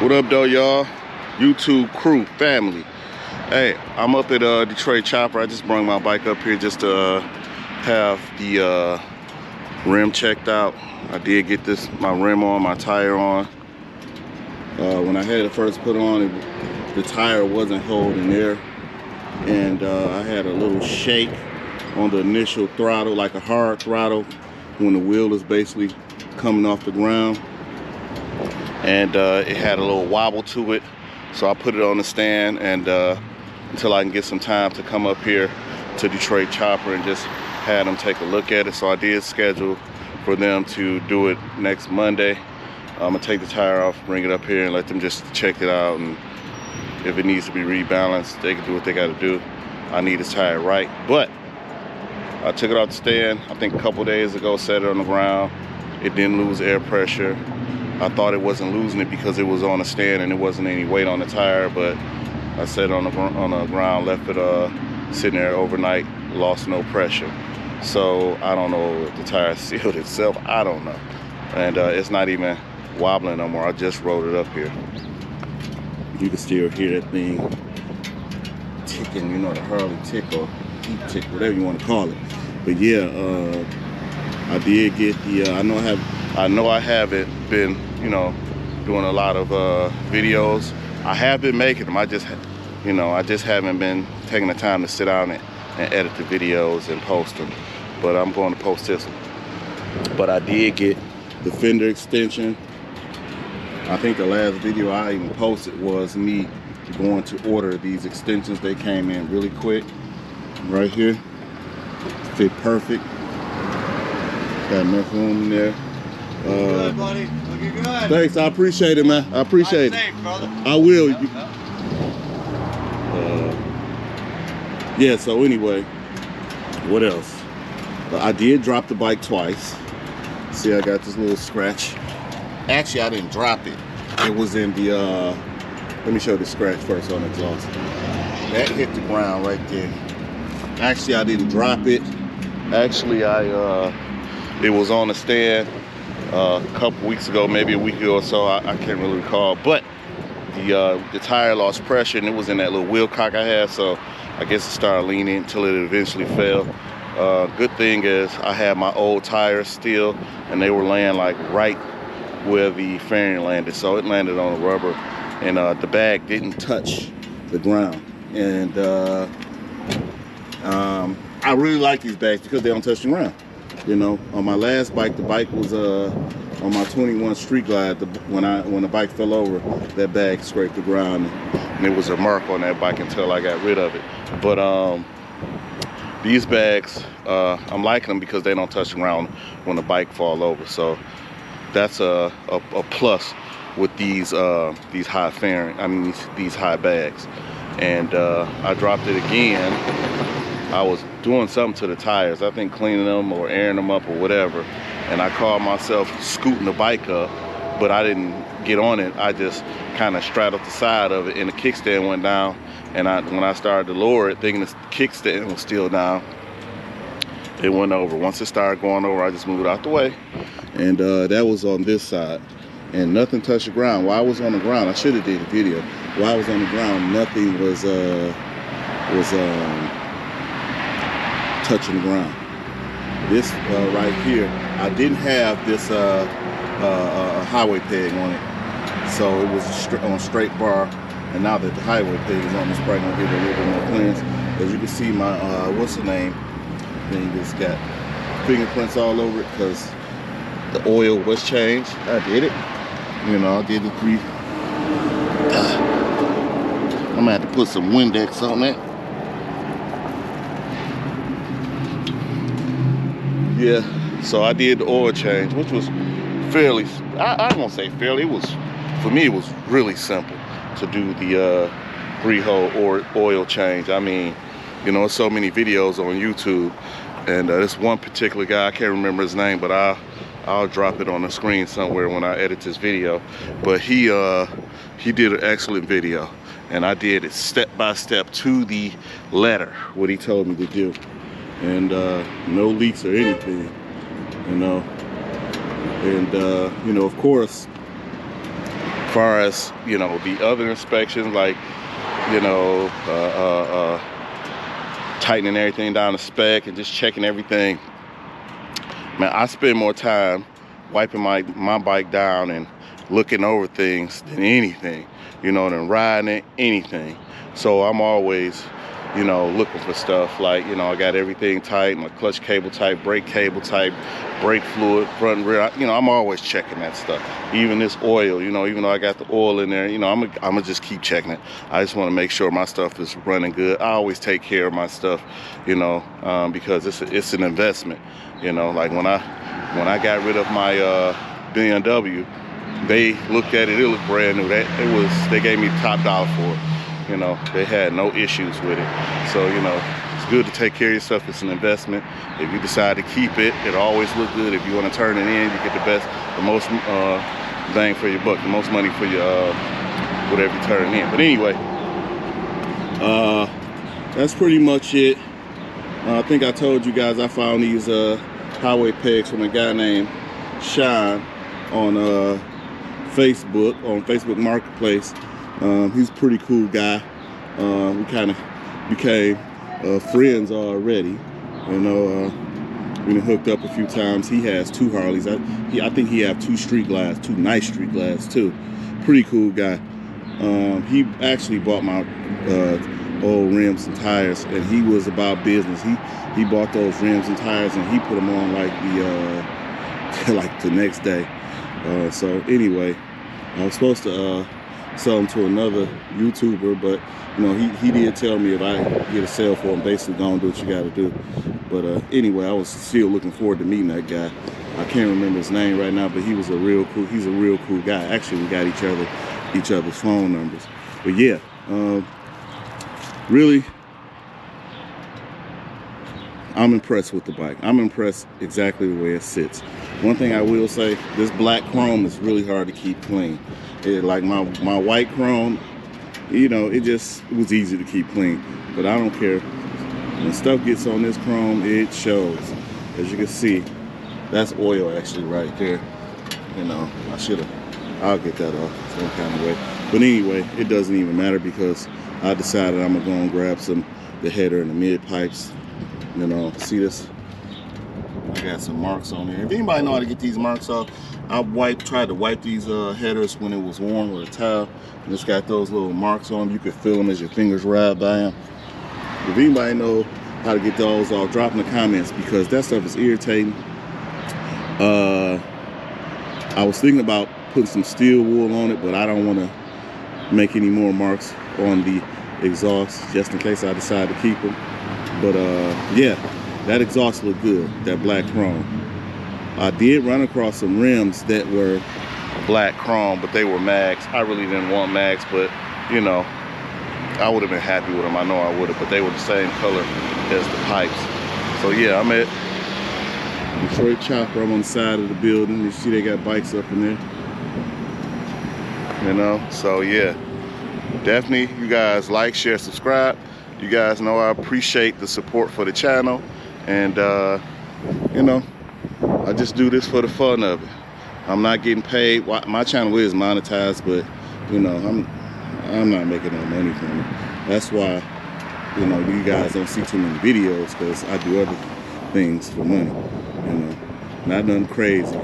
What up though, y'all? YouTube crew, family. Hey, I'm up at Detroit Chopper. I just brought my bike up here just to have the rim checked out. I did get my rim on, my tire on. When I had it first put on, the tire wasn't holding there. And I had a little shake on the initial throttle, like a hard throttle, when the wheel is basically coming off the ground. And it had a little wobble to it, so I put it on the stand and until I can get some time to come up here to Detroit Chopper and just had them take a look at it. So I did schedule for them to do it next Monday. I'm gonna take the tire off, bring it up here and let them just check it out, and if it needs to be rebalanced, they can do what they gotta do. I need this tire right, but I took it off the stand, I think a couple days ago, set it on the ground. It didn't lose air pressure. I thought it wasn't losing it because it was on the stand and there wasn't any weight on the tire, but I set it on the ground, left it sitting there overnight, lost no pressure. So I don't know if the tire sealed itself, I don't know. And it's not even wobbling no more. I just rolled it up here. You can still hear that thing ticking, you know, the Harley tick or heat tick, whatever you want to call it. But yeah, I did get the, I know I haven't been, you know, doing a lot of videos. I have been making them. I just haven't been taking the time to sit down and edit the videos and post them. But I'm going to post this one. But I did get the Fender extension. I think the last video I even posted was me going to order these extensions. They came in really quick. Right here. Fit perfect. Got enough room in there. Good, buddy. Looking good. Thanks, I appreciate it, man. I appreciate Safe, it. brother. I will. Yeah, so anyway, what else? I did drop the bike twice. See, I got this little scratch. Actually, I didn't drop it. It was in the, let me show the scratch first on the exhaust. That hit the ground right there. Actually, I didn't drop it. Actually, it was on the stand a couple weeks ago, maybe a week ago or so. I can't really recall, but the tire lost pressure and it was in that little wheel cock I had, so I guess it started leaning until it eventually fell. Good thing is I had my old tires still, and they were laying like right where the fairing landed, so it landed on the rubber, and the bag didn't touch the ground. And I really like these bags because they don't touch the ground. You know, on my last bike, the bike was on my 21 Street Glide. When the bike fell over, that bag scraped the ground, and there was a mark on that bike until I got rid of it. But these bags, I'm liking them because they don't touch the ground when the bike fall over. So that's a plus with these high fairing. I mean these high bags. And I dropped it again. I was doing something to the tires, I think cleaning them or airing them up or whatever, and I caught myself scooting the bike up, but I didn't get on it. I just kind of straddled the side of it, and the kickstand went down, and when I started to lower it, thinking the kickstand was still down, it went over. Once it started going over, I just moved out the way, and that was on this side, and nothing touched the ground. While I was on the ground, I should have did a video. While I was on the ground, nothing was touching the ground. This right here, I didn't have this highway peg on it, so it was on straight bar. And now that the highway peg is on, it's probably gonna give it a little bit more clearance. As you can see, my what's the name thing just got fingerprints all over it because the oil was changed. I did it. You know, I did the three. I'm gonna have to put some Windex on that. Yeah, so I did the oil change, which was fairly, I won't say fairly, it was, for me, it was really simple to do the 3-hole oil change. I mean, you know, there's so many videos on YouTube, and this one particular guy, I can't remember his name, but I'll drop it on the screen somewhere when I edit this video. But he did an excellent video, and I did it step by step to the letter, what he told me to do. And no leaks or anything, you know. And you know, of course, far as, you know, the other inspections, like, you know, tightening everything down to spec and just checking everything, man, I spend more time wiping my bike down and looking over things than anything, you know, than riding it, anything. So I'm always, you know, looking for stuff like, you know, I got everything tight, my clutch cable tight, brake cable tight, brake fluid, front and rear. You know, I'm always checking that stuff. Even this oil, you know, even though I got the oil in there, you know, I'm gonna just keep checking it. I just want to make sure my stuff is running good. I always take care of my stuff, you know, because it's an investment. You know, like when I got rid of my BMW, they looked at it looked brand new. They gave me top dollar for it. You know, they had no issues with it. So, you know, it's good to take care of yourself. It's an investment. If you decide to keep it, it'll always look good. If you want to turn it in, you get the most bang for your buck, the most money for your whatever you turn in. But anyway, that's pretty much it. I think I told you guys I found these highway pegs from a guy named Sean on Facebook Marketplace. He's a pretty cool guy. We kind of became friends already. You know, we been hooked up a few times. He has 2 Harleys. I think he have 2 street glass, 2 nice street glass too. Pretty cool guy. He actually bought my old rims and tires, and he was about business. He bought those rims and tires, and he put them on like the next day. So anyway, I was supposed to sell them to another YouTuber, but you know, he did tell me if I get a sale for him, basically gonna do what you gotta do. But anyway, I was still looking forward to meeting that guy. I can't remember his name right now, but he's a real cool guy. Actually, we got each other's phone numbers. But yeah, really, I'm impressed with the bike. I'm impressed exactly the way it sits. One thing I will say, this black chrome is really hard to keep clean. Like my white chrome, you know, it was easy to keep clean. But I don't care. When stuff gets on this chrome, it shows. As you can see, that's oil actually right there. You know, I'll get that off some kind of way. But anyway, it doesn't even matter because I decided I'm gonna go and grab the header and the mid pipes. You know, see this? I got some marks on there. If anybody know how to get these marks off, I tried to wipe these headers when it was warm with a towel, and it's got those little marks on them. You can feel them as your fingers ride by them. If anybody know how to get those off, drop in the comments because that stuff is irritating. I was thinking about putting some steel wool on it, but I don't want to make any more marks on the exhaust just in case I decide to keep them. But yeah, that exhaust looked good, that black chrome. I did run across some rims that were black chrome, but they were mags. I really didn't want mags, but you know, I would have been happy with them. I know I would have, but they were the same color as the pipes. So yeah, I'm at Detroit Chopper. I'm on the side of the building. You see they got bikes up in there. You know, so yeah, definitely you guys like, share, subscribe. You guys know I appreciate the support for the channel, and you know, I just do this for the fun of it. I'm not getting paid. My channel is monetized, but you know, I'm not making no money from it. That's why, you know, you guys don't see too many videos, because I do other things for money. You know, not nothing crazy.